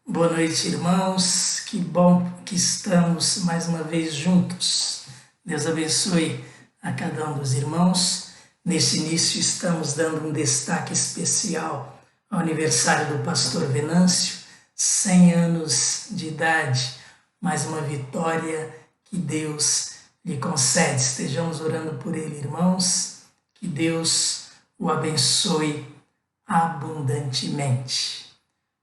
Boa noite, irmãos. Que bom que estamos mais uma vez juntos. Deus abençoe a cada um dos irmãos. Nesse início, estamos dando um destaque especial ao aniversário do pastor Venâncio, 100 anos de idade, mais uma vitória que Deus lhe concede. Estejamos orando por ele, irmãos. Que Deus o abençoe abundantemente.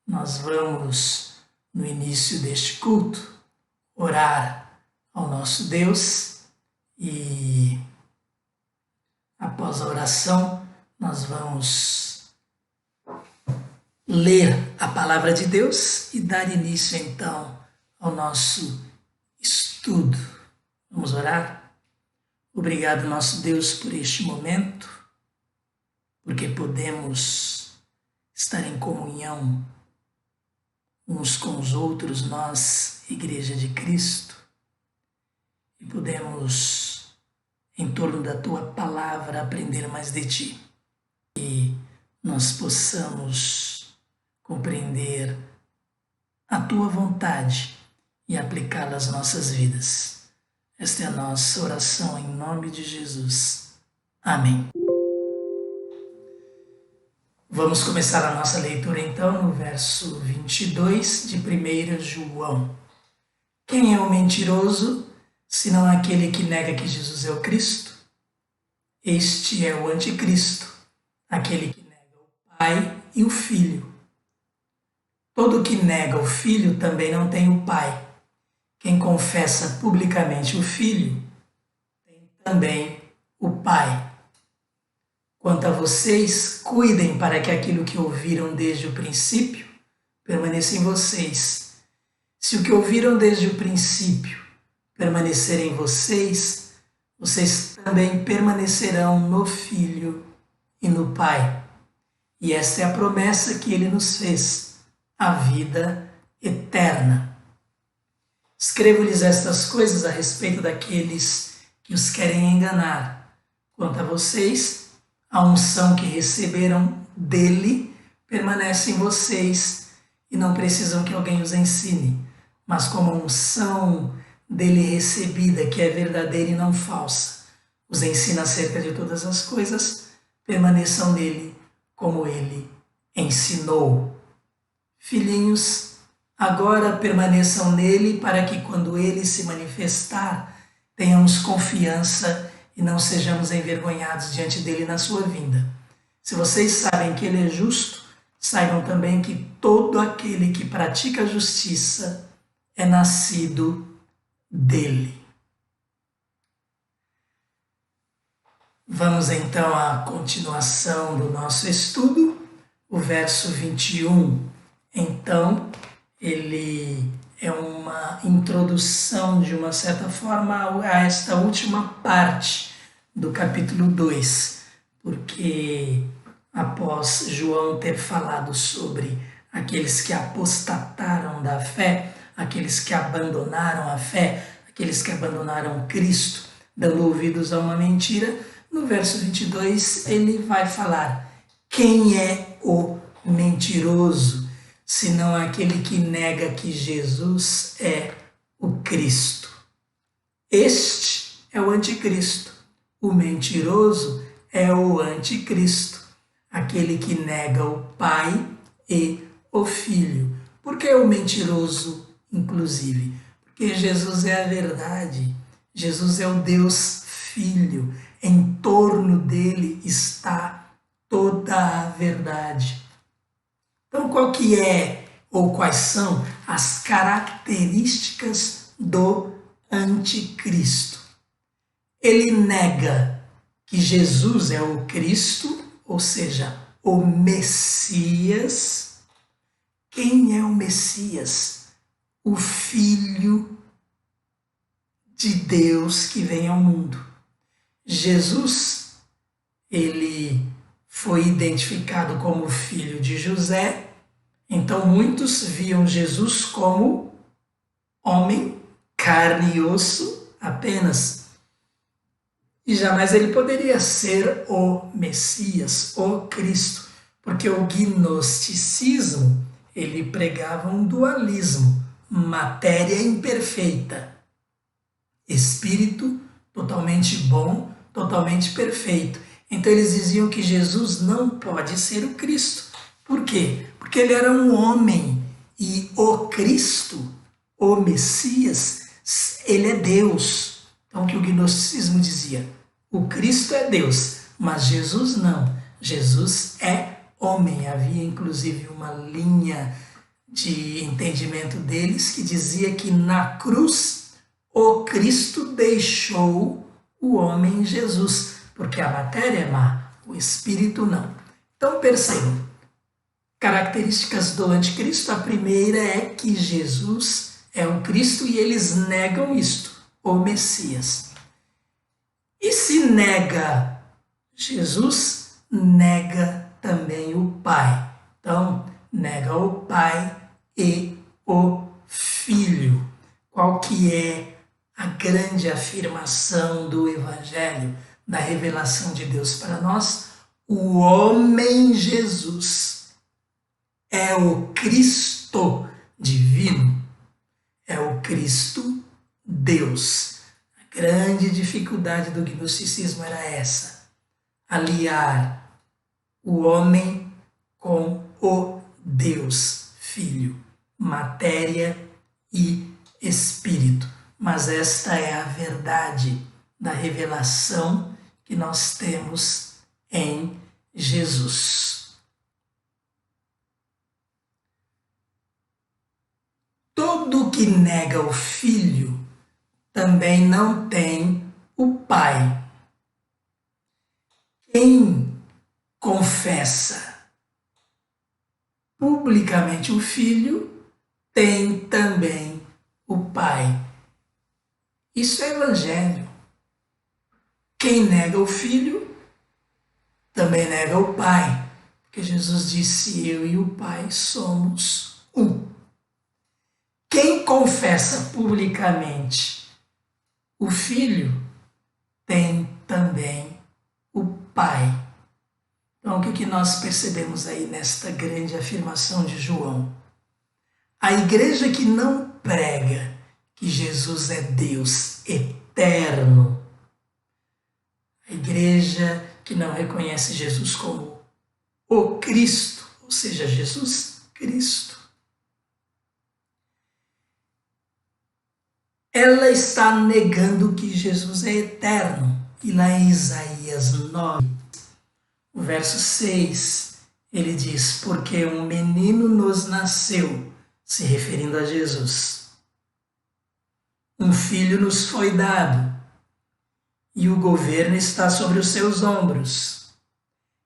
Nós vamos, no início deste culto, orar ao nosso Deus e, após a oração, nós vamos ler a palavra de Deus e dar início, então, ao nosso estudo. Vamos orar? Obrigado, nosso Deus, por este momento, porque podemos estar em comunhão uns com os outros, nós, Igreja de Cristo, e podemos, em torno da Tua Palavra, aprender mais de Ti. E nós possamos compreender a Tua vontade e aplicá-la às nossas vidas. Esta é a nossa oração em nome de Jesus. Amém. Vamos começar a nossa leitura então no verso 22 de 1 João. Quem é o mentiroso, senão aquele que nega que Jesus é o Cristo? Este é o anticristo, aquele que nega o Pai e o Filho. Todo que nega o Filho também não tem o Pai. Quem confessa publicamente o Filho, tem também o Pai. Quanto a vocês, cuidem para que aquilo que ouviram desde o princípio permaneça em vocês. Se o que ouviram desde o princípio permanecer em vocês, vocês também permanecerão no Filho e no Pai. E esta é a promessa que Ele nos fez, a vida eterna. Escrevo-lhes estas coisas a respeito daqueles que os querem enganar. Quanto a vocês, a unção que receberam dele permanece em vocês e não precisam que alguém os ensine, mas como a unção dele recebida, que é verdadeira e não falsa, os ensina acerca de todas as coisas, permaneçam nele como ele ensinou. Filhinhos, agora permaneçam nele para que quando ele se manifestar, tenhamos confiança e não sejamos envergonhados diante dele na sua vinda. Se vocês sabem que ele é justo, saibam também que todo aquele que pratica a justiça é nascido dele. Vamos então à continuação do nosso estudo, o verso 21. Então, ele é uma introdução, de uma certa forma, a esta última parte do capítulo 2, porque após João ter falado sobre aqueles que apostataram da fé, aqueles que abandonaram a fé, aqueles que abandonaram Cristo, dando ouvidos a uma mentira, no verso 22 ele vai falar: quem é o mentiroso, senão aquele que nega que Jesus é o Cristo? Este é o anticristo. O mentiroso é o anticristo, aquele que nega o Pai e o Filho. Por que o mentiroso, inclusive? Porque Jesus é a verdade. Jesus é o Deus Filho. Em torno dele está toda a verdade. Então, qual que é, ou quais são as características do anticristo? Ele nega que Jesus é o Cristo, ou seja, o Messias. Quem é o Messias? O Filho de Deus que vem ao mundo. Jesus, ele foi identificado como filho de José, então muitos viam Jesus como homem, carne e osso apenas. E jamais ele poderia ser o Messias, o Cristo, porque o gnosticismo ele pregava um dualismo, matéria imperfeita, espírito totalmente bom, totalmente perfeito. Então eles diziam que Jesus não pode ser o Cristo. Por quê? Porque ele era um homem e o Cristo, o Messias, ele é Deus. Então o que o gnosticismo dizia? O Cristo é Deus, mas Jesus não. Jesus é homem. Havia inclusive uma linha de entendimento deles que dizia que na cruz o Cristo deixou o homem Jesus, porque a matéria é má, o espírito não. Então percebam, características do anticristo, a primeira é que Jesus é o Cristo e eles negam isto, o Messias. E se nega Jesus, nega também o Pai. Então, nega o Pai e o Filho. Qual que é a grande afirmação do Evangelho, da revelação de Deus para nós? O homem Jesus é o Cristo divino, é o Cristo Deus. A grande dificuldade do gnosticismo era essa, aliar o homem com o Deus Filho, matéria e espírito. Mas esta é a verdade da revelação que nós temos em Jesus. Todo que nega o Filho também não tem o Pai. Quem confessa publicamente o Filho tem também o Pai. Isso é Evangelho. Quem nega o Filho também nega o Pai, porque Jesus disse: eu e o Pai somos um. Quem confessa publicamente o Filho tem também o Pai. Então, o que nós percebemos aí nesta grande afirmação de João? A igreja que não prega que Jesus é Deus eterno, a igreja que não reconhece Jesus como o Cristo, ou seja, Jesus Cristo, ela está negando que Jesus é eterno. E lá em Isaías 9, o verso 6, ele diz: porque um menino nos nasceu, se referindo a Jesus. Um filho nos foi dado, e o governo está sobre os seus ombros.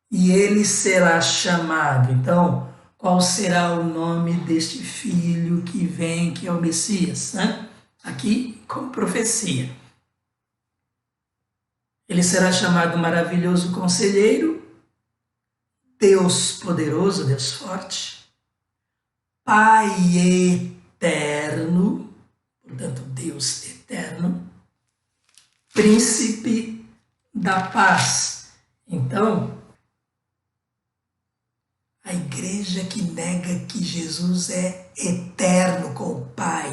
E ele será chamado. Então, qual será o nome deste filho que vem, que é o Messias, né? Aqui, como profecia. Ele será chamado Maravilhoso Conselheiro, Deus Poderoso, Deus Forte, Pai Eterno, portanto, Deus Eterno, Príncipe da Paz. Então, a igreja que nega que Jesus é eterno com o Pai.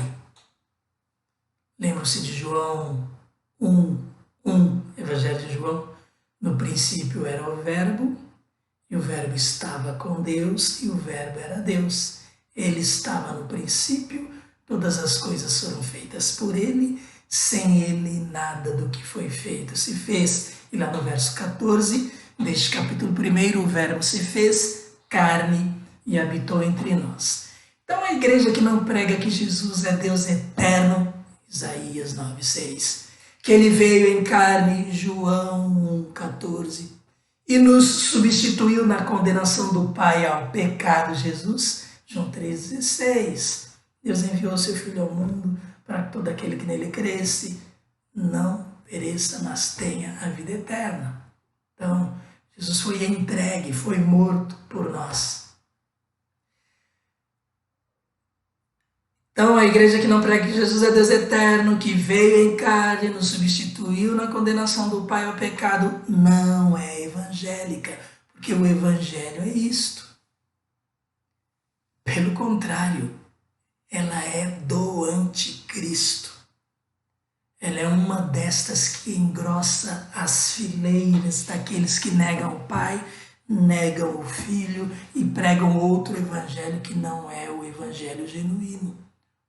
Lembram-se de João 1, Evangelho de João? No princípio era o Verbo, e o Verbo estava com Deus, e o Verbo era Deus. Ele estava no princípio, todas as coisas foram feitas por ele, sem ele nada do que foi feito se fez. E lá no verso 14, deste capítulo 1, o Verbo se fez carne e habitou entre nós. Então a igreja que não prega que Jesus é Deus eterno, Isaías 9:6, que ele veio em carne, João 1:14, e nos substituiu na condenação do Pai ao pecado, Jesus, João 3:16. Deus enviou seu Filho ao mundo para que todo aquele que nele cresce não pereça, mas tenha a vida eterna. Então, Jesus foi entregue, foi morto por nós. Então, a igreja que não prega que Jesus é Deus eterno, que veio em carne, nos substituiu na condenação do Pai ao pecado, não é evangélica, porque o evangelho é isto. Pelo contrário, ela é do anticristo. Ela é uma destas que engrossa as fileiras daqueles que negam o Pai, negam o Filho e pregam outro evangelho que não é o evangelho genuíno,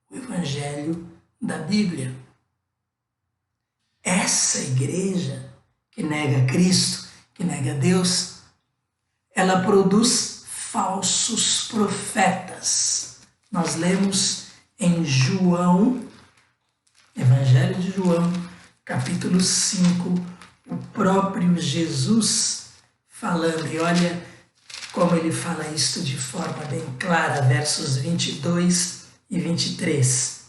o evangelho da Bíblia. Essa igreja que nega Cristo, que nega Deus, ela produz falsos profetas. Nós lemos em João, Evangelho de João, capítulo 5, o próprio Jesus falando, e olha como ele fala isto de forma bem clara, versos 22 e 23.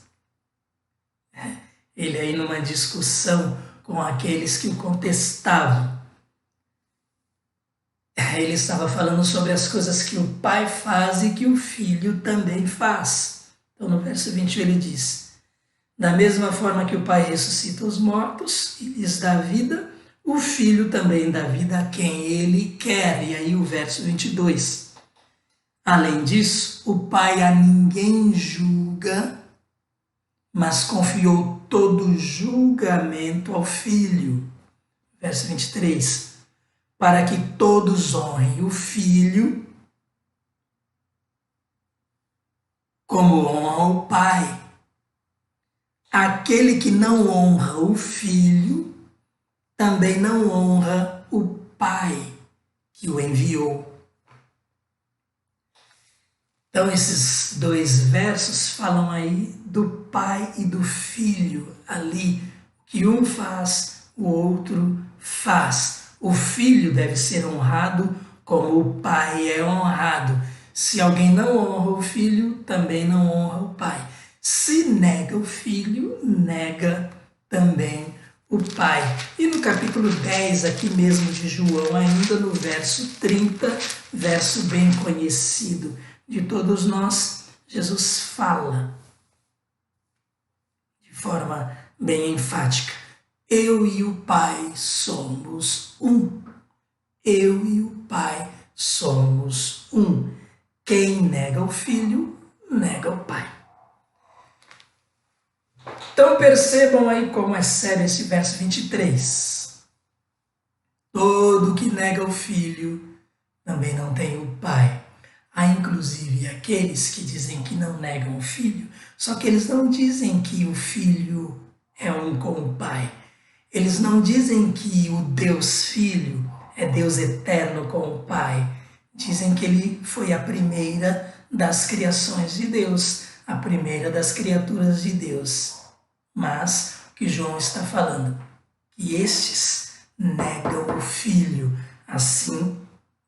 Ele aí numa discussão com aqueles que o contestavam. Ele estava falando sobre as coisas que o Pai faz e que o Filho também faz. Então no verso 21 ele diz: da mesma forma que o Pai ressuscita os mortos e lhes dá vida, o Filho também dá vida a quem Ele quer. E aí o verso 22. Além disso, o Pai a ninguém julga, mas confiou todo o julgamento ao Filho. Verso 23. Para que todos honrem o Filho como honram o Pai. Aquele que não honra o Filho, também não honra o Pai que o enviou. Então esses dois versos falam aí do Pai e do Filho ali. O que um faz, o outro faz. O Filho deve ser honrado como o Pai é honrado. Se alguém não honra o Filho, também não honra o Pai. Se nega o Filho, nega também o Pai. E no capítulo 10, aqui mesmo de João, ainda no verso 30, verso bem conhecido de todos nós, Jesus fala de forma bem enfática: eu e o Pai somos um. Eu e o Pai somos um. Quem nega o Filho, nega o Pai. Então percebam aí como é sério esse verso 23. Todo que nega o Filho também não tem o Pai. Há inclusive aqueles que dizem que não negam o Filho, só que eles não dizem que o Filho é um com o Pai. Eles não dizem que o Deus Filho é Deus eterno com o Pai. Dizem que ele foi a primeira das criações de Deus, a primeira das criaturas de Deus. Mas o que João está falando? Que estes negam o Filho, assim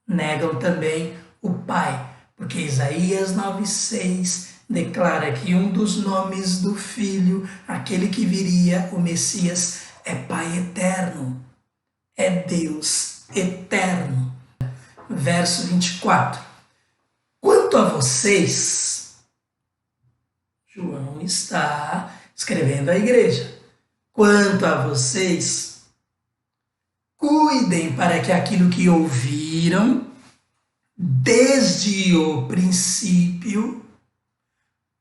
negam também o Pai. Porque Isaías 9,6 declara que um dos nomes do Filho, aquele que viria, o Messias, é Pai eterno, é Deus eterno. Verso 24. Quanto a vocês, João está escrevendo à igreja, quanto a vocês, cuidem para que aquilo que ouviram desde o princípio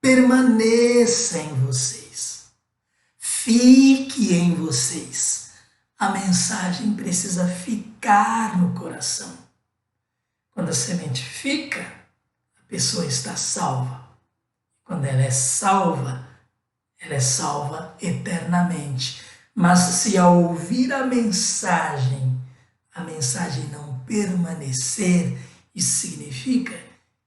permaneça em vocês, fique em vocês. A mensagem precisa ficar no coração. Quando a semente fica, a pessoa está salva. Quando ela é salva eternamente. Mas se ao ouvir a mensagem não permanecer, isso significa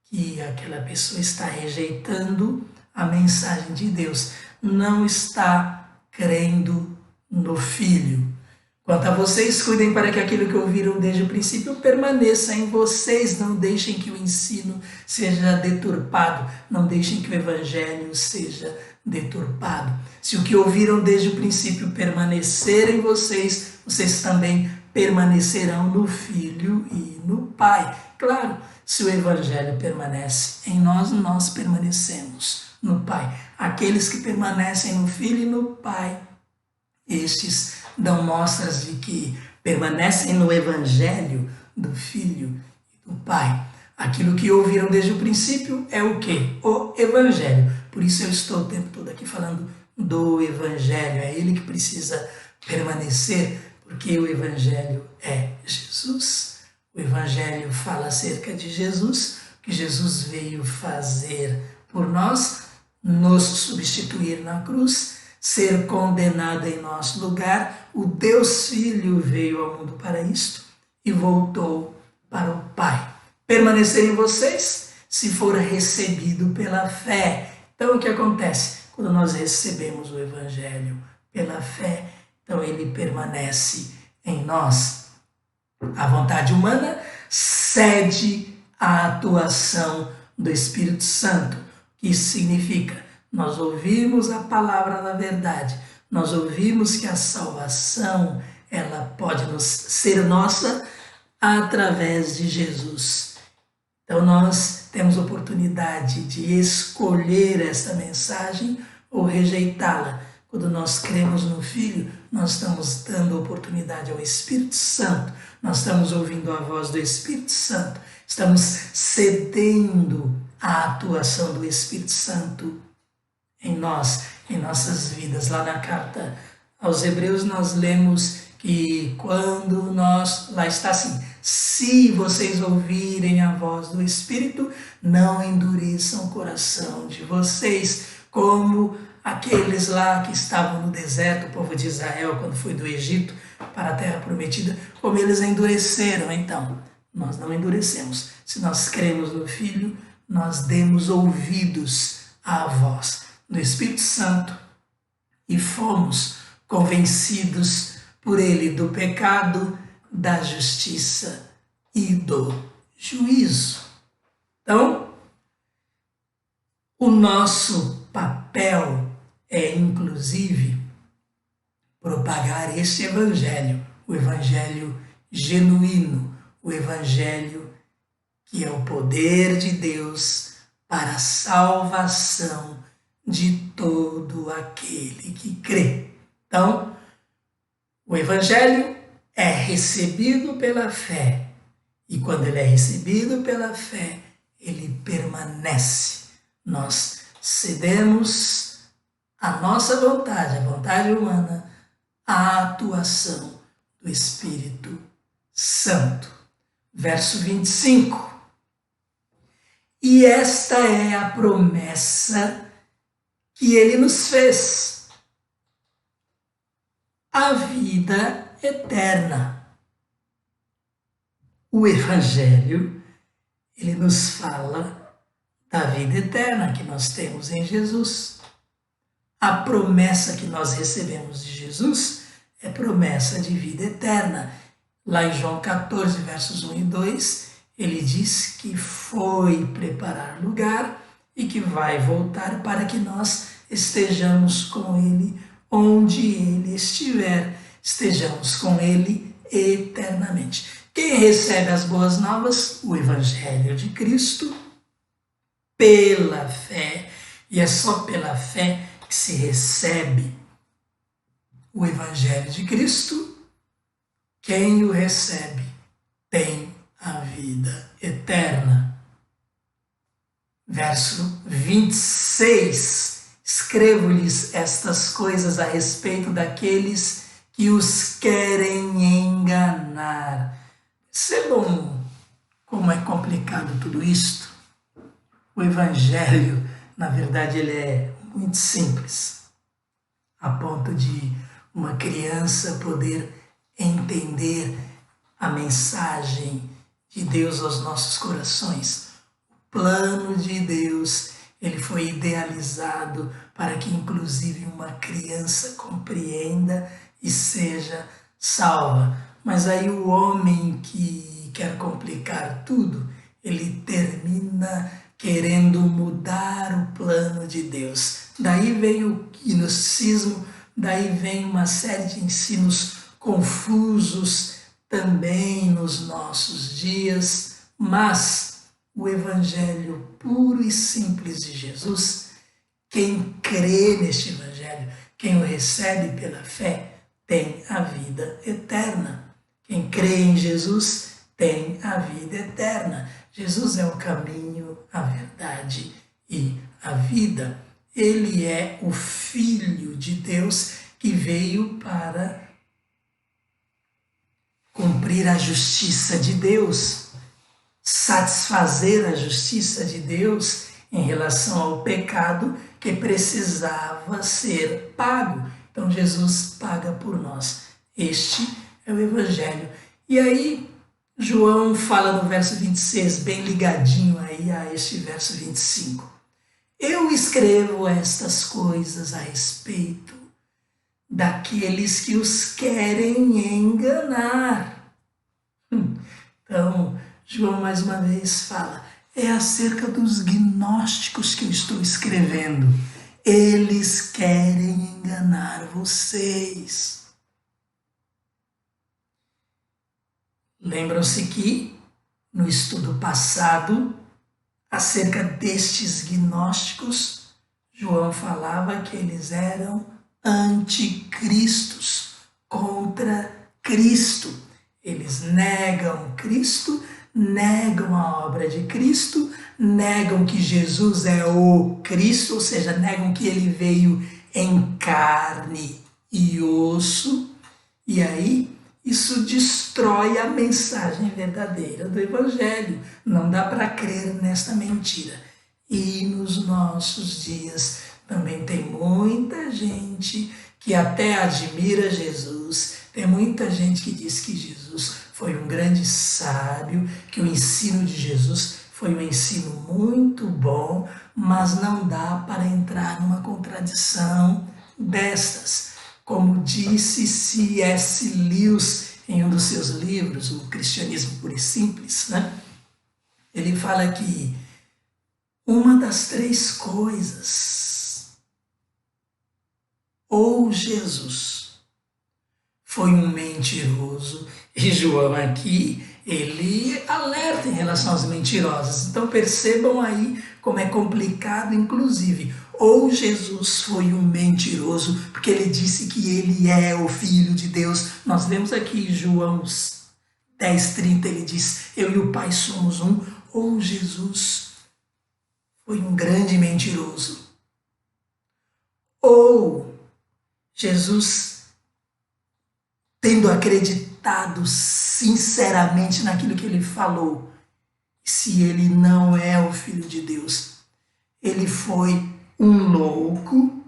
que aquela pessoa está rejeitando a mensagem de Deus, não está crendo no Filho. Quanto a vocês, cuidem para que aquilo que ouviram desde o princípio permaneça em vocês. Não deixem que o ensino seja deturpado. Não deixem que o evangelho seja deturpado. Se o que ouviram desde o princípio permanecer em vocês, vocês também permanecerão no Filho e no Pai. Claro, se o evangelho permanece em nós, nós permanecemos no Pai. Aqueles que permanecem no Filho e no Pai, estes dão mostras de que permanecem no evangelho do Filho e do Pai. Aquilo que ouviram desde o princípio é o quê? O Evangelho. Por isso eu estou o tempo todo aqui falando do Evangelho. É ele que precisa permanecer, porque o Evangelho é Jesus. O Evangelho fala acerca de Jesus, que Jesus veio fazer por nós, nos substituir na cruz, ser condenado em nosso lugar. O Deus Filho veio ao mundo para isto e voltou para o Pai. Permanecer em vocês se for recebido pela fé. Então o que acontece? Quando nós recebemos o Evangelho pela fé, então ele permanece em nós. A vontade humana cede à atuação do Espírito Santo. O que isso significa? Nós ouvimos a palavra da verdade, nós ouvimos que a salvação ela pode ser nossa através de Jesus. Então nós temos oportunidade de escolher essa mensagem ou rejeitá-la. Quando nós cremos no Filho, nós estamos dando oportunidade ao Espírito Santo, nós estamos ouvindo a voz do Espírito Santo, estamos cedendo à atuação do Espírito Santo em nós, em nossas vidas. Lá na carta aos Hebreus nós lemos que quando lá está assim, se vocês ouvirem a voz do Espírito, não endureçam o coração de vocês, como aqueles lá que estavam no deserto, o povo de Israel, quando foi do Egito para a terra prometida, como eles endureceram. Então, nós não endurecemos. Se nós cremos no Filho, nós demos ouvidos à voz do Espírito Santo e fomos convencidos por ele do pecado, da justiça e do juízo. Então, o nosso papel é, inclusive, propagar este Evangelho, o Evangelho genuíno, o Evangelho que é o poder de Deus para a salvação de todo aquele que crê. Então, o Evangelho é recebido pela fé, e quando ele é recebido pela fé, ele permanece. Nós cedemos a nossa vontade, a vontade humana, à atuação do Espírito Santo. Verso 25. E esta é a promessa que ele nos fez, a vida eterna. O Evangelho, ele nos fala da vida eterna que nós temos em Jesus. A promessa que nós recebemos de Jesus é promessa de vida eterna. Lá em João 14, versos 1 e 2, ele diz que foi preparar lugar e que vai voltar para que nós estejamos com ele onde ele estiver, estejamos com ele eternamente. Quem recebe as boas novas? O Evangelho de Cristo, pela fé, e é só pela fé que se recebe o Evangelho de Cristo. Quem o recebe tem a vida eterna. Verso 26. Escrevo-lhes estas coisas a respeito daqueles que os querem enganar. Percebam como é complicado tudo isto. O Evangelho, na verdade, ele é muito simples, a ponto de uma criança poder entender a mensagem de Deus aos nossos corações. O plano de Deus, ele foi idealizado para que inclusive uma criança compreenda e seja salva. Mas aí o homem que quer complicar tudo, ele termina querendo mudar o plano de Deus. Daí vem o gnosticismo, daí vem uma série de ensinos confusos também nos nossos dias, mas o Evangelho puro e simples de Jesus, quem crê neste Evangelho, quem o recebe pela fé, tem a vida eterna. Quem crê em Jesus tem a vida eterna. Jesus é o caminho, a verdade e a vida. Ele é o Filho de Deus que veio para cumprir a justiça de Deus, satisfazer a justiça de Deus em relação ao pecado que precisava ser pago. Então Jesus paga por nós. Este é o Evangelho. E aí João fala no verso 26, bem ligadinho aí a este verso 25. Eu escrevo estas coisas a respeito daqueles que os querem enganar. Então, João mais uma vez fala, é acerca dos gnósticos que eu estou escrevendo. Eles querem enganar vocês. Lembram-se que no estudo passado, acerca destes gnósticos, João falava que eles eram anticristos, contra Cristo. Eles negam Cristo, negam a obra de Cristo, negam que Jesus é o Cristo, ou seja, negam que ele veio em carne e osso, e aí isso destrói a mensagem verdadeira do Evangelho. Não dá para crer nesta mentira. E nos nossos dias também tem muita gente que até admira Jesus, tem muita gente que diz que Jesus foi um grande sábio, que o ensino de Jesus foi um ensino muito bom, mas não dá para entrar numa contradição destas. Como disse C.S. Lewis em um dos seus livros, O Cristianismo Puro e Simples, né? Ele fala que uma das três coisas, ou Jesus foi um mentiroso, e João aqui, ele alerta em relação aos mentirosos. Então percebam aí como é complicado, inclusive. Ou Jesus foi um mentiroso, porque ele disse que ele é o Filho de Deus. Nós vemos aqui João 10:30, ele diz, eu e o Pai somos um. Ou Jesus foi um grande mentiroso. Ou Jesus, tendo acreditado sinceramente naquilo que ele falou, se ele não é o Filho de Deus, ele foi um louco.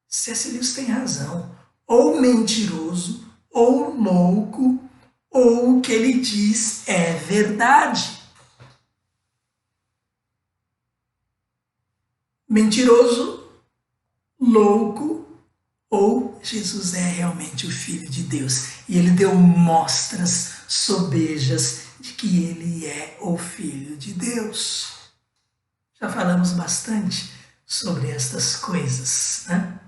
C.S. Lewis tem razão, ou mentiroso, ou louco, ou o que ele diz é verdade. Mentiroso, louco, ou Jesus é realmente o Filho de Deus. E ele deu mostras sobejas de que ele é o Filho de Deus. Já falamos bastante sobre estas coisas, né?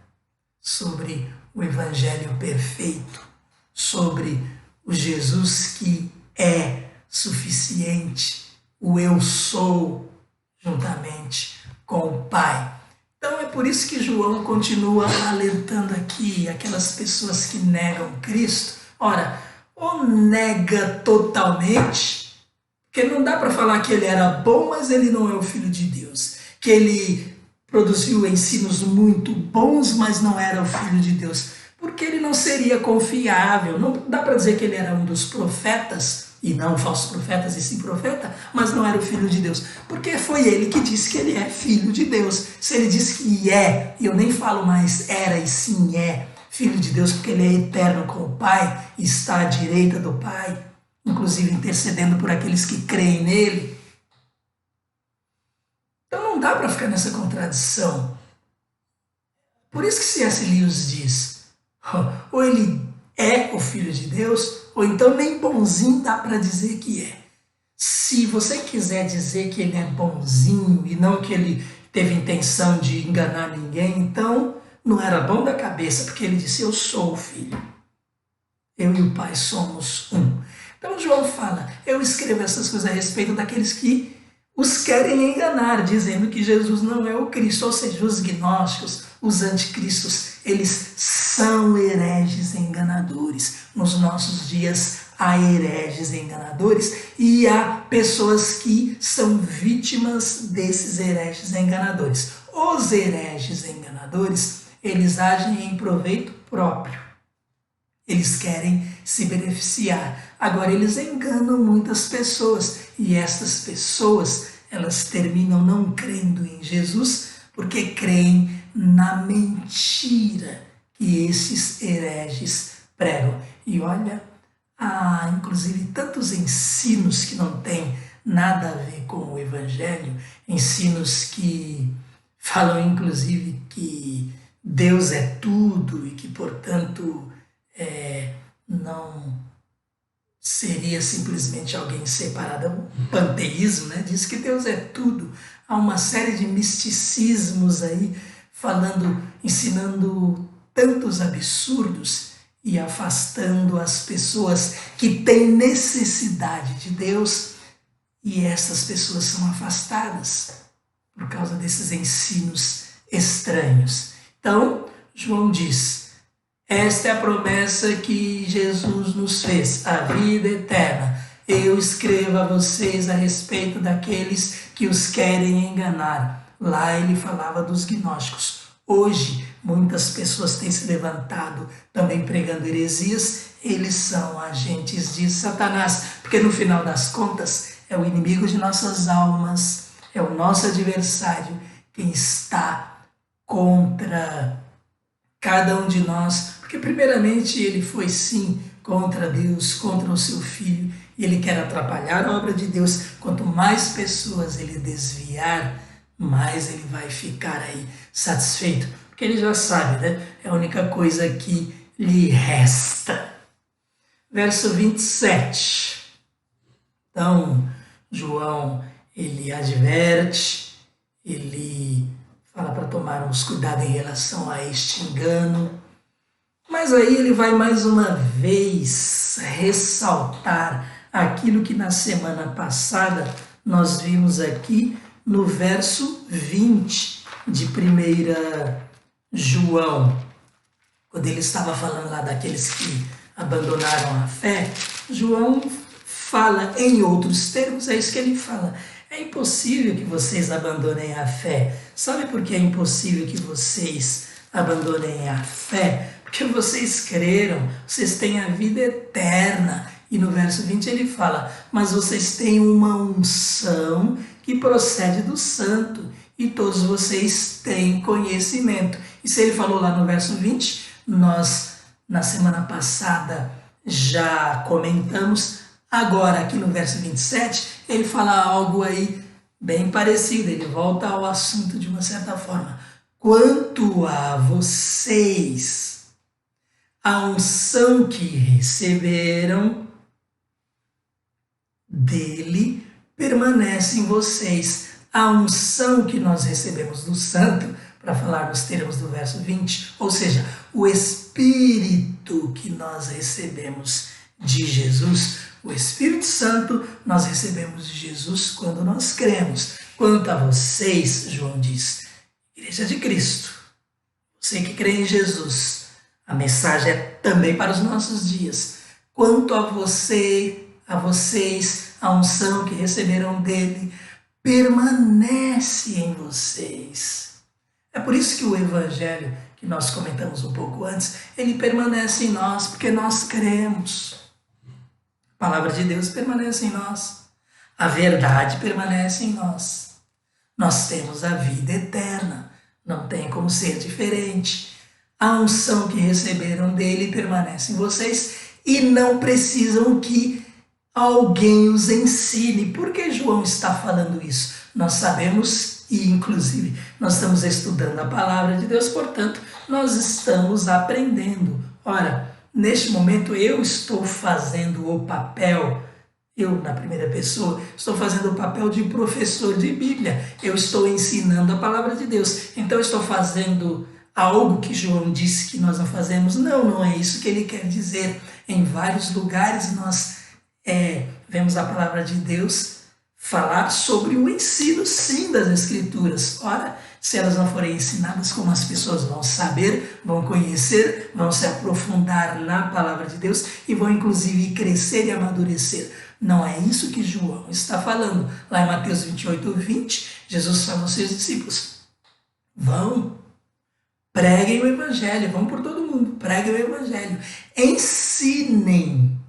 Sobre o Evangelho perfeito, sobre o Jesus que é suficiente, o eu sou, juntamente com o Pai. Então é por isso que João continua alertando aqui aquelas pessoas que negam Cristo. Ora, ou nega totalmente, porque não dá para falar que ele era bom, mas ele não é o Filho de Deus. Que ele produziu ensinos muito bons, mas não era o Filho de Deus. Porque ele não seria confiável. Não dá para dizer que ele era um dos profetas, e não falsos profetas, e sim profeta, mas não era o Filho de Deus. Porque foi ele que disse que ele é Filho de Deus. Se ele disse que é, e eu nem falo mais era e sim é Filho de Deus, porque ele é eterno com o Pai, está à direita do Pai, inclusive intercedendo por aqueles que creem nele. Então não dá para ficar nessa contradição. Por isso que C.S. Lewis diz, ou ele é o Filho de Deus, ou então nem bonzinho dá para dizer que é. Se você quiser dizer que ele é bonzinho e não que ele teve intenção de enganar ninguém, então não era bom da cabeça, porque ele disse, eu sou o Filho. Eu e o Pai somos um. Então João fala, eu escrevo essas coisas a respeito daqueles que os querem enganar, dizendo que Jesus não é o Cristo, ou seja, os gnósticos, os anticristos, eles são hereges enganadores. Nos nossos dias há hereges enganadores e há pessoas que são vítimas desses hereges enganadores. Os hereges enganadores, eles agem em proveito próprio. Eles querem se beneficiar. Agora, eles enganam muitas pessoas e essas pessoas, elas terminam não crendo em Jesus porque creem na mentira que esses hereges pregam. E olha, há inclusive tantos ensinos que não têm nada a ver com o Evangelho, ensinos que falam inclusive que Deus é tudo e que, portanto, não seria simplesmente alguém separado. O panteísmo, né? Diz que Deus é tudo. Há uma série de misticismos aí, ensinando tantos absurdos e afastando as pessoas que têm necessidade de Deus, e essas pessoas são afastadas por causa desses ensinos estranhos. Então, João diz: esta é a promessa que Jesus nos fez, a vida eterna. Eu escrevo a vocês a respeito daqueles que os querem enganar. Lá ele falava dos gnósticos. Hoje, muitas pessoas têm se levantado também pregando heresias. Eles são agentes de Satanás, porque no final das contas é o inimigo de nossas almas, é o nosso adversário quem está contra cada um de nós, porque primeiramente ele foi sim contra Deus, contra o seu Filho, e ele quer atrapalhar a obra de Deus. Quanto mais pessoas ele desviar, mais ele vai ficar aí satisfeito, porque ele já sabe, né? É a única coisa que lhe resta. Verso 27. Então, João, ele adverte, ele fala para tomarmos cuidado em relação a este engano, mas aí ele vai mais uma vez ressaltar aquilo que na semana passada nós vimos aqui no verso 20 de 1 João, quando ele estava falando lá daqueles que abandonaram a fé. João fala em outros termos, é isso que ele fala: é impossível que vocês abandonem a fé. Sabe por que é impossível que vocês abandonem a fé? Porque vocês creram, vocês têm a vida eterna. E no verso 20 ele fala: mas vocês têm uma unção que procede do santo, e todos vocês têm conhecimento. Isso ele falou lá no verso 20, nós na semana passada já comentamos. Agora aqui no verso 27 ele fala algo aí bem parecido, ele volta ao assunto de uma certa forma. Quanto a vocês, a unção que receberam dele permanece em vocês. A unção que nós recebemos do santo, para falar nos termos do verso 20, ou seja, o Espírito que nós recebemos de Jesus, o Espírito Santo nós recebemos de Jesus quando nós cremos. Quanto a vocês, João diz, Igreja de Cristo, você que crê em Jesus, a mensagem é também para os nossos dias. Quanto a você, a vocês, a unção que receberam dele permanece em vocês. É por isso que o Evangelho, que nós comentamos um pouco antes, ele permanece em nós, porque nós cremos. A palavra de Deus permanece em nós. A verdade permanece em nós. Nós temos a vida eterna. Não tem como ser diferente. A unção que receberam dele permanece em vocês e não precisam que alguém os ensine. Por que João está falando isso? Nós sabemos, e inclusive nós estamos estudando a palavra de Deus, portanto, nós estamos aprendendo. Ora, neste momento eu estou fazendo o papel, eu na primeira pessoa, estou fazendo o papel de professor de Bíblia. Eu estou ensinando a palavra de Deus. Então eu estou fazendo algo que João disse que nós não fazemos. Não, não é isso que ele quer dizer. Em vários lugares nós vemos a palavra de Deus falar sobre o ensino, sim, das Escrituras. Ora, Se elas não forem ensinadas, como as pessoas vão saber, vão conhecer, vão se aprofundar na palavra de Deus e vão inclusive crescer e amadurecer. Não é isso que João está falando. Lá em Mateus 28, 20, Jesus fala aos seus discípulos: vão, preguem o evangelho, vão por todo mundo, preguem o evangelho, ensinem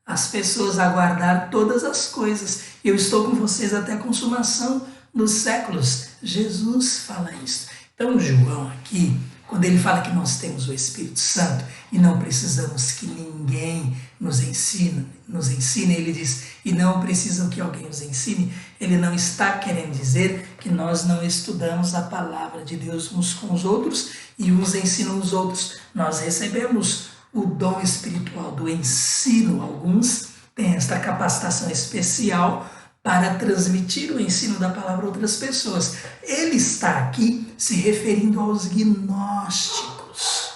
as pessoas a guardar todas as coisas. Eu estou com vocês até a consumação dos séculos. Jesus fala isso. Então João aqui, quando ele fala que nós temos o Espírito Santo e não precisamos que ninguém nos ensine, ele diz, e não precisam que alguém nos ensine, ele não está querendo dizer que nós não estudamos a palavra de Deus uns com os outros e uns ensinam os outros. Nós recebemos o dom espiritual do ensino. Alguns têm esta capacitação especial para transmitir o ensino da palavra a outras pessoas. Ele está aqui se referindo aos gnósticos,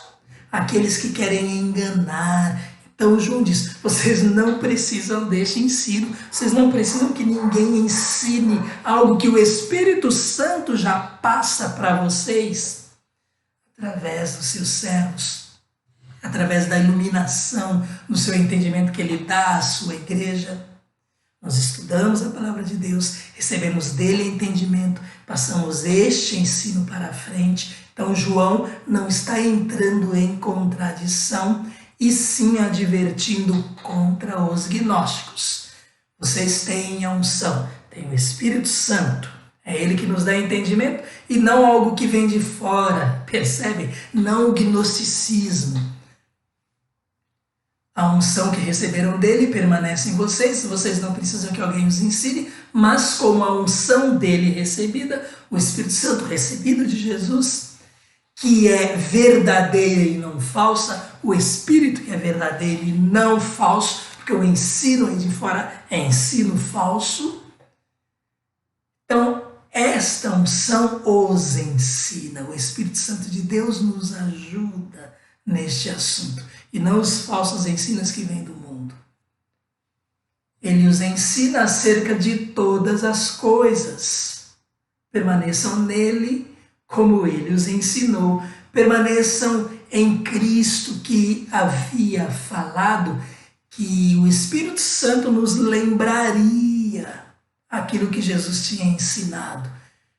aqueles que querem enganar. Então João diz, vocês não precisam deste ensino, vocês não precisam que ninguém ensine algo que o Espírito Santo já passa para vocês através dos seus servos, através da iluminação no seu entendimento que ele dá à sua igreja. Nós estudamos a palavra de Deus, recebemos dele entendimento, passamos este ensino para frente. Então João não está entrando em contradição, e sim advertindo contra os gnósticos. Vocês têm a unção, têm o Espírito Santo, é ele que nos dá entendimento e não algo que vem de fora, percebe? Não o gnosticismo. A unção que receberam dele permanece em vocês, vocês não precisam que alguém os ensine, mas como a unção dele recebida, o Espírito Santo recebido de Jesus, que é verdadeira e não falsa, o Espírito que é verdadeiro e não falso, porque o ensino aí de fora é ensino falso. Então, esta unção os ensina, o Espírito Santo de Deus nos ajuda neste assunto, e não os falsos ensinos que vêm do mundo. Ele os ensina acerca de todas as coisas. Permaneçam nele, como ele os ensinou. Permaneçam em Cristo, que havia falado que o Espírito Santo nos lembraria aquilo que Jesus tinha ensinado.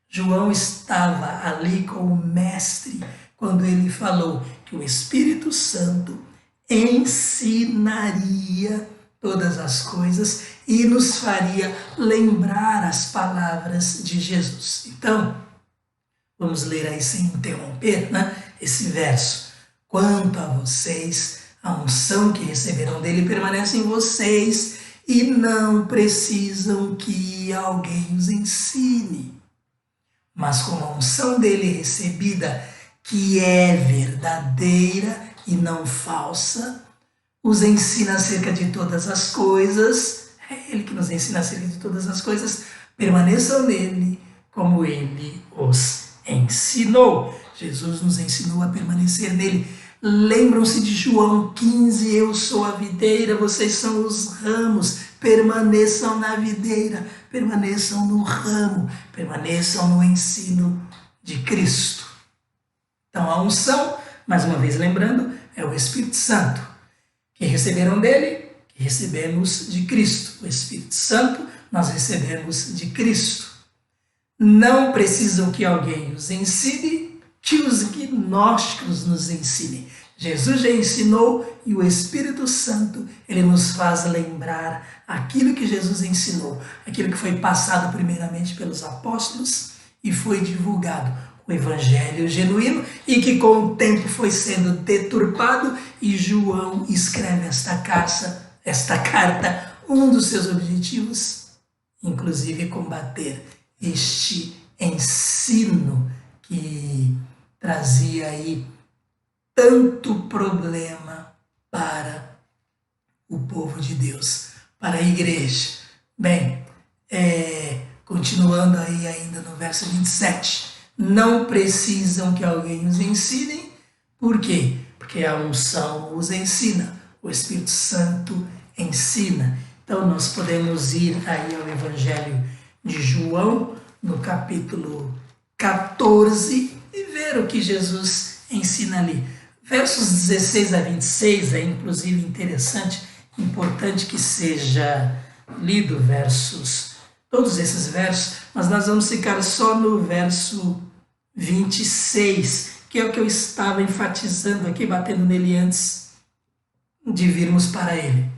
João estava ali com o mestre quando ele falou que o Espírito Santo ensinaria todas as coisas e nos faria lembrar as palavras de Jesus. Então, vamos ler aí sem interromper, né, esse verso. Quanto a vocês, a unção que receberam dele permanece em vocês e não precisam que alguém os ensine. Mas como a unção dele recebida, que é verdadeira e não falsa, os ensina acerca de todas as coisas, é ele que nos ensina acerca de todas as coisas, permaneçam nele como ele os ensinou. Jesus nos ensinou a permanecer nele. Lembram-se de João 15, eu sou a videira, vocês são os ramos, permaneçam na videira, permaneçam no ramo, permaneçam no ensino de Cristo. Então a unção, mais uma vez lembrando, é o Espírito Santo, que receberam dele, que recebemos de Cristo. O Espírito Santo nós recebemos de Cristo. Não precisam que alguém os ensine, que os gnósticos nos ensinem. Jesus já ensinou e o Espírito Santo, ele nos faz lembrar aquilo que Jesus ensinou, aquilo que foi passado primeiramente pelos apóstolos e foi divulgado, o evangelho genuíno, e que com o tempo foi sendo deturpado, e João escreve esta carta, um dos seus objetivos, inclusive combater este ensino que trazia aí tanto problema para o povo de Deus, para a igreja. Bem, continuando aí ainda no verso 27, não precisam que alguém os ensine. Por quê? Porque a unção os ensina, o Espírito Santo ensina. Então nós podemos ir aí ao Evangelho de João, no capítulo 14 e ver o que Jesus ensina ali. Versos 16 a 26 é inclusive interessante, importante que seja lido todos esses versos, mas nós vamos ficar só no verso 26, que é o que eu estava enfatizando aqui, batendo nele antes de virmos para ele.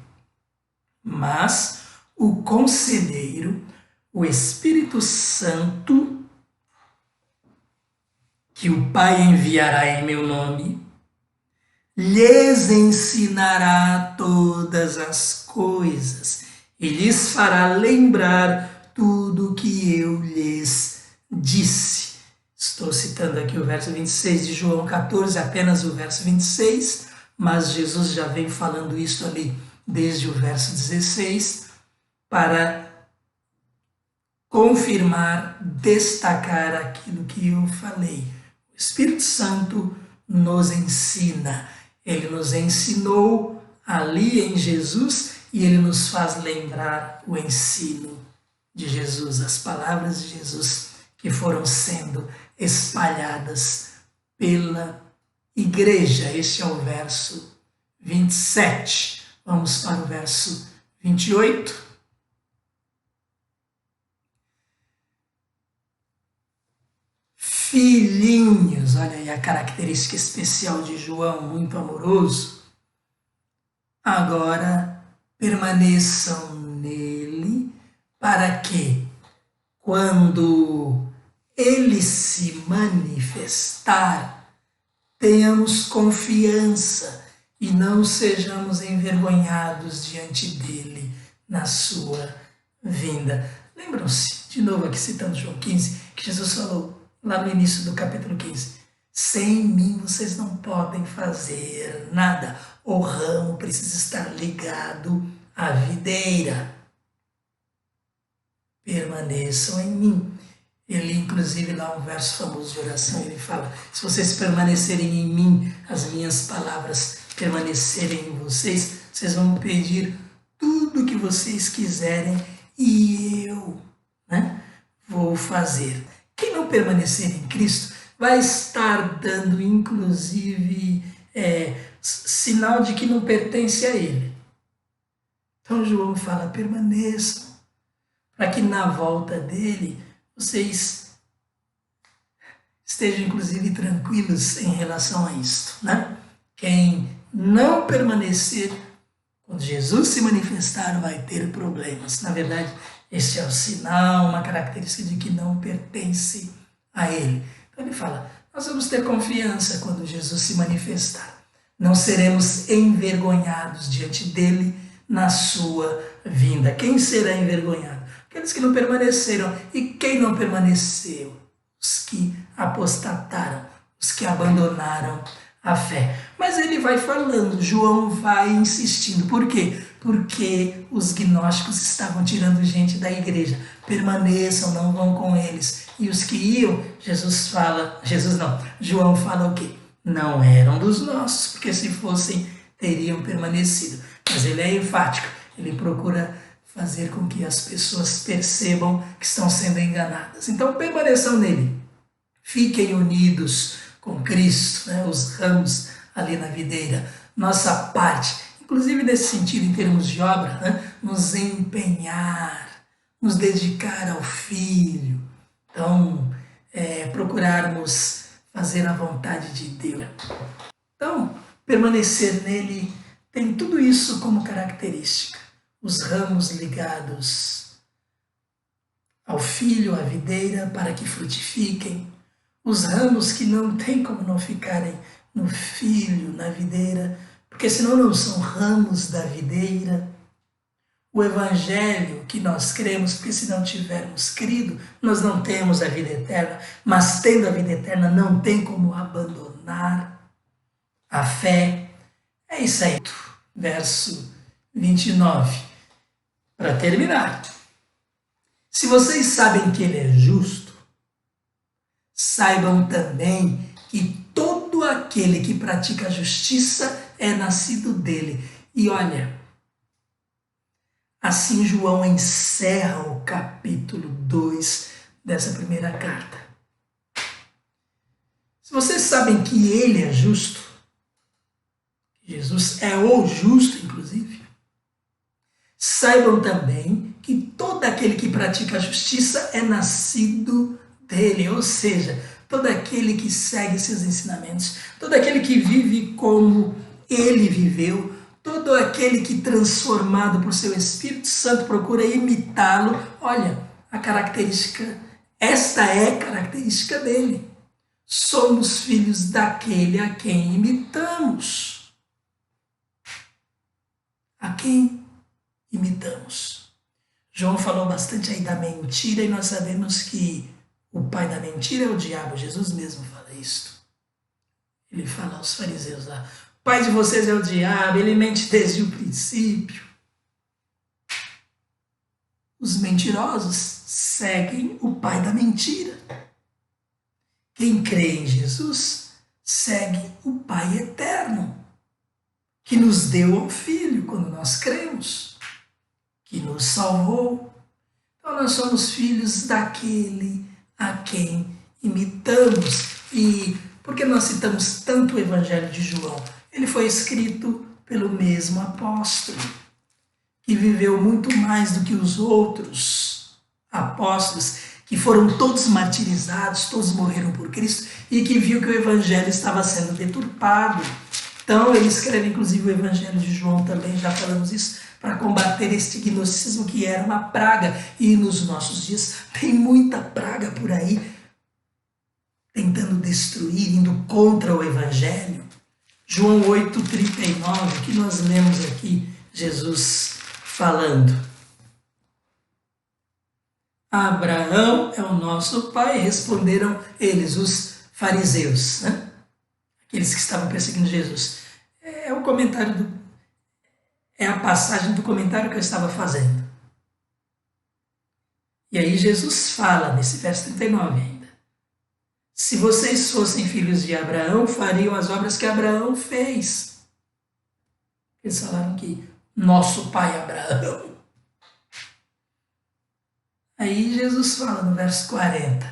Mas o Conselheiro, o Espírito Santo, que o Pai enviará em meu nome, lhes ensinará todas as coisas e lhes fará lembrar tudo que eu lhes disse. Estou citando aqui o verso 26 de João 14, apenas o verso 26, mas Jesus já vem falando isso ali desde o verso 16, para confirmar, destacar aquilo que eu falei. O Espírito Santo nos ensina. Ele nos ensinou ali em Jesus e ele nos faz lembrar o ensino de Jesus, as palavras de Jesus que foram sendo espalhadas pela igreja. Este é o verso 27. Vamos para o verso 28. Filhinhos, olha aí a característica especial de João, muito amoroso. Agora permaneçam nele, para que, quando ele se manifestar, tenhamos confiança e não sejamos envergonhados diante dele na sua vinda. Lembram-se, de novo aqui citando João 15, que Jesus falou lá no início do capítulo 15, sem mim vocês não podem fazer nada. O ramo precisa estar ligado à videira. Permaneçam em mim. Ele, inclusive, lá um verso famoso de oração, ele fala, se vocês permanecerem em mim, as minhas palavras permanecerem em vocês, vocês vão pedir tudo o que vocês quiserem e eu, vou fazer. Quem não permanecer em Cristo vai estar dando, inclusive, sinal de que não pertence a Ele. Então João fala, permaneçam, para que na volta dele vocês estejam, inclusive, tranquilos em relação a isto. Quem não permanecer, quando Jesus se manifestar, vai ter problemas. Na verdade, este é o sinal, uma característica de que não pertence a Ele. Então ele fala, nós vamos ter confiança quando Jesus se manifestar. Não seremos envergonhados diante dele na sua vinda. Quem será envergonhado? Aqueles que não permaneceram. E quem não permaneceu? Os que apostataram, os que abandonaram a fé. Mas ele vai falando, João vai insistindo. Por quê? Porque os gnósticos estavam tirando gente da igreja. Permaneçam, não vão com eles. E os que iam, João fala o quê? Não eram dos nossos, porque se fossem, teriam permanecido. Mas ele é enfático, ele procura fazer com que as pessoas percebam que estão sendo enganadas. Então permaneçam nele. Fiquem unidos com Cristo, os ramos ali na videira. Nossa parte, inclusive nesse sentido, em termos de obra, nos empenhar, nos dedicar ao Filho. Então, procurarmos fazer a vontade de Deus. Então, permanecer nele tem tudo isso como característica. Os ramos ligados ao Filho, à videira, para que frutifiquem. Os ramos que não tem como não ficarem no Filho, na videira, porque senão não são ramos da videira. O Evangelho que nós cremos, porque se não tivermos crido, nós não temos a vida eterna, mas tendo a vida eterna não tem como abandonar a fé. É isso aí. Verso 29. Para terminar. Se vocês sabem que ele é justo, saibam também que todo aquele que pratica a justiça é nascido dele. E olha, assim João encerra o capítulo 2 dessa primeira carta. Se vocês sabem que ele é justo, Jesus é o justo, inclusive, saibam também que todo aquele que pratica a justiça é nascido dele, ou seja, todo aquele que segue seus ensinamentos, todo aquele que vive como ele viveu, todo aquele que, transformado por seu Espírito Santo, procura imitá-lo. Olha, a característica, esta é característica dele. Somos filhos daquele a quem imitamos. A quem imitamos. João falou bastante aí da mentira e nós sabemos que o pai da mentira é o diabo. Jesus mesmo fala isso. Ele fala aos fariseus lá: o pai de vocês é o diabo, ele mente desde o princípio. Os mentirosos seguem o pai da mentira. Quem crê em Jesus segue o Pai eterno, que nos deu ao Filho quando nós cremos, que nos salvou. Então nós somos filhos daquele a quem imitamos. E por que nós citamos tanto o Evangelho de João? Ele foi escrito pelo mesmo apóstolo, que viveu muito mais do que os outros apóstolos, que foram todos martirizados, todos morreram por Cristo, e que viu que o Evangelho estava sendo deturpado. Então ele escreve inclusive o Evangelho de João também, já falamos isso, para combater este gnosticismo que era uma praga. E nos nossos dias tem muita praga por aí, tentando destruir, indo contra o Evangelho. João 8,39, que nós lemos aqui, Jesus falando. Abraão é o nosso pai, responderam eles, os fariseus, né? Aqueles que estavam perseguindo Jesus. É o comentário é a passagem do comentário que eu estava fazendo. E aí Jesus fala nesse verso 39 ainda: se vocês fossem filhos de Abraão, fariam as obras que Abraão fez. Eles falaram que nosso pai Abraão. Aí Jesus fala no verso 40: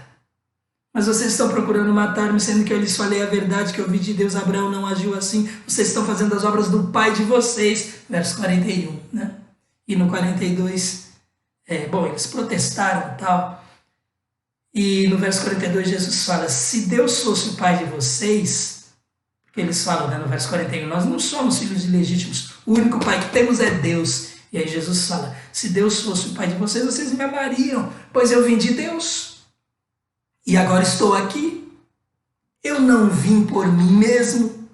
mas vocês estão procurando matar-me, sendo que eu lhes falei a verdade que eu ouvi de Deus. Abraão não agiu assim. Vocês estão fazendo as obras do pai de vocês. Verso 41, né? E no 42, eles protestaram e tal. E no verso 42 Jesus fala: se Deus fosse o pai de vocês, porque eles falam, né, no verso 41, nós não somos filhos ilegítimos, o único pai que temos é Deus. E aí Jesus fala: se Deus fosse o pai de vocês, vocês me amariam, pois eu vim de Deus. E agora estou aqui. Eu não vim por mim mesmo,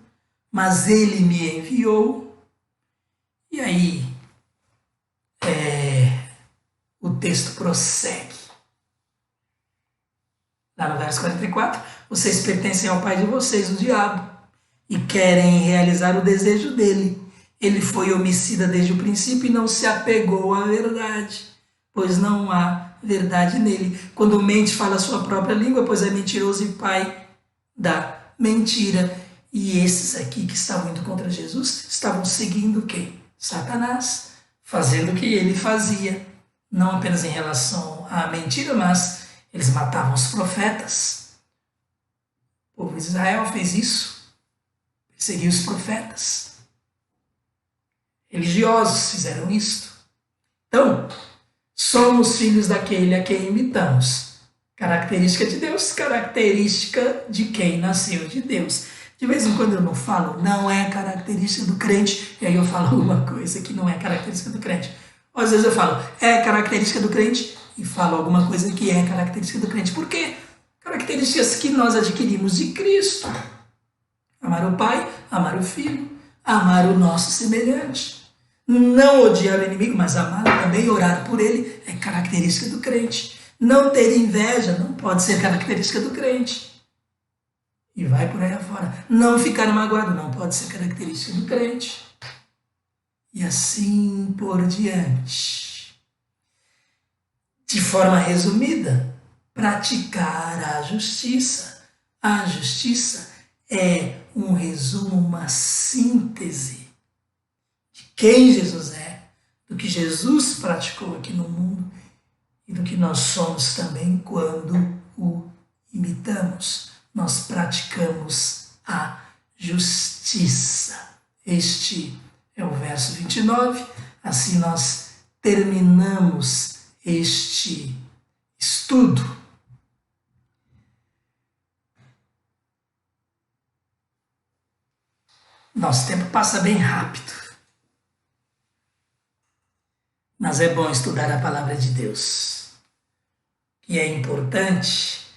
mas Ele me enviou. E aí, o texto prossegue. Lá no verso 44, vocês pertencem ao pai de vocês, o diabo, e querem realizar o desejo dele. Ele foi homicida desde o princípio e não se apegou à verdade, pois não há verdade nele. Quando mente, fala a sua própria língua, pois é mentiroso e pai da mentira. E esses aqui que estavam indo contra Jesus estavam seguindo o quê? Satanás, fazendo o que ele fazia, não apenas em relação à mentira, mas eles matavam os profetas. O povo de Israel fez isso, perseguiu os profetas. Religiosos fizeram isto. Então, somos filhos daquele a quem imitamos. Característica de Deus, característica de quem nasceu de Deus. De vez em quando eu não falo, não é característica do crente, e aí eu falo alguma coisa que não é característica do crente. Ou às vezes eu falo, é característica do crente, e falo alguma coisa que é característica do crente. Por quê? Características que nós adquirimos de Cristo. Amar o Pai, amar o Filho, amar o nosso semelhante. Não odiar o inimigo, mas amá-lo também, orar por ele, é característica do crente. Não ter inveja não pode ser característica do crente. E vai por aí afora. Não ficar magoado não pode ser característica do crente. E assim por diante. De forma resumida, praticar a justiça. A justiça é um resumo, uma síntese de quem Jesus é, do que Jesus praticou aqui no mundo e do que nós somos também quando o imitamos. nós praticamos a justiça. Este é o verso 29. Assim nós terminamos este estudo. Nosso tempo passa bem rápido, mas é bom estudar a palavra de Deus. O que é importante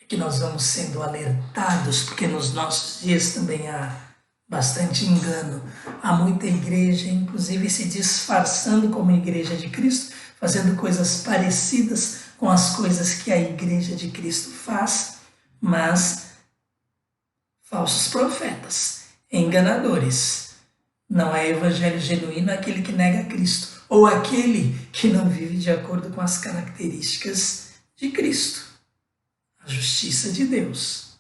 é que nós vamos sendo alertados, porque nos nossos dias também há bastante engano. Há muita igreja, inclusive, se disfarçando como igreja de Cristo, fazendo coisas parecidas com as coisas que a igreja de Cristo faz, mas falsos profetas, enganadores. Não é evangelho genuíno aquele que nega Cristo, ou aquele que não vive de acordo com as características de Cristo, a justiça de Deus.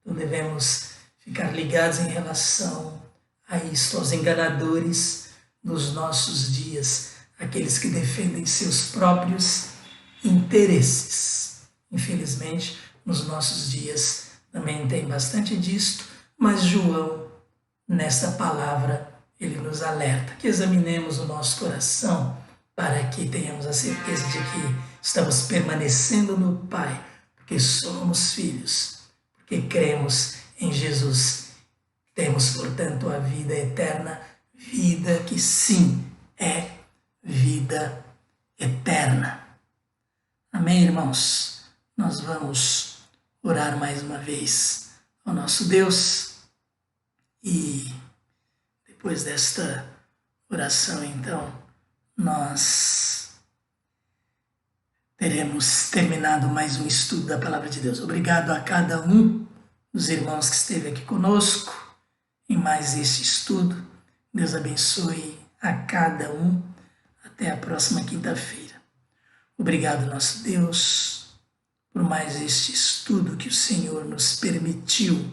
Então devemos ficar ligados em relação a isto, aos enganadores dos nossos dias, aqueles que defendem seus próprios interesses. Infelizmente, nos nossos dias também tem bastante disto, mas João, nesta palavra, ele nos alerta que examinemos o nosso coração para que tenhamos a certeza de que estamos permanecendo no Pai, porque somos filhos, porque cremos em Jesus. Temos, portanto, a vida eterna, vida que sim é vida eterna. Amém, irmãos? Nós vamos orar mais uma vez ao nosso Deus e depois desta oração, então, nós teremos terminado mais um estudo da Palavra de Deus. Obrigado a cada um dos irmãos que esteve aqui conosco em mais este estudo. Deus abençoe a cada um. Até a próxima quinta-feira. Obrigado, nosso Deus, por mais este estudo que o Senhor nos permitiu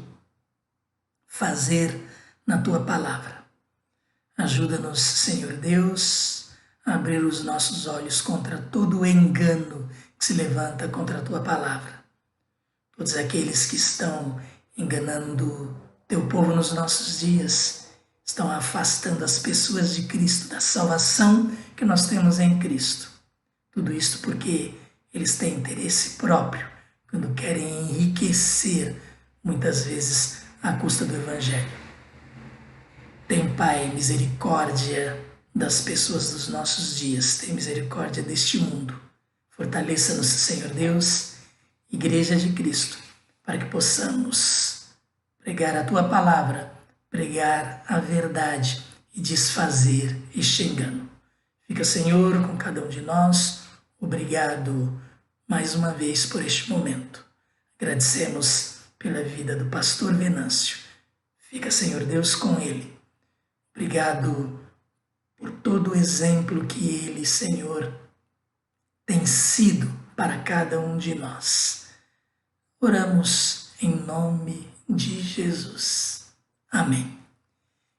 fazer na Tua Palavra. Ajuda-nos, Senhor Deus, a abrir os nossos olhos contra todo o engano que se levanta contra a Tua Palavra. Todos aqueles que estão enganando Teu povo nos nossos dias, estão afastando as pessoas de Cristo, da salvação que nós temos em Cristo. Tudo isto porque eles têm interesse próprio, quando querem enriquecer, muitas vezes, à custa do Evangelho. Tem, Pai, misericórdia das pessoas dos nossos dias, tem misericórdia deste mundo. Fortaleça-nos, Senhor Deus, Igreja de Cristo, para que possamos pregar a Tua Palavra, pregar a verdade e desfazer este engano. Fica, Senhor, com cada um de nós. Obrigado mais uma vez por este momento. Agradecemos pela vida do pastor Venâncio. Fica, Senhor Deus, com ele. Obrigado por todo o exemplo que ele, Senhor, tem sido para cada um de nós. Oramos em nome de Jesus. Amém.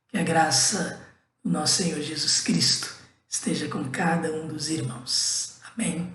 Que a graça do nosso Senhor Jesus Cristo esteja com cada um dos irmãos. Amém.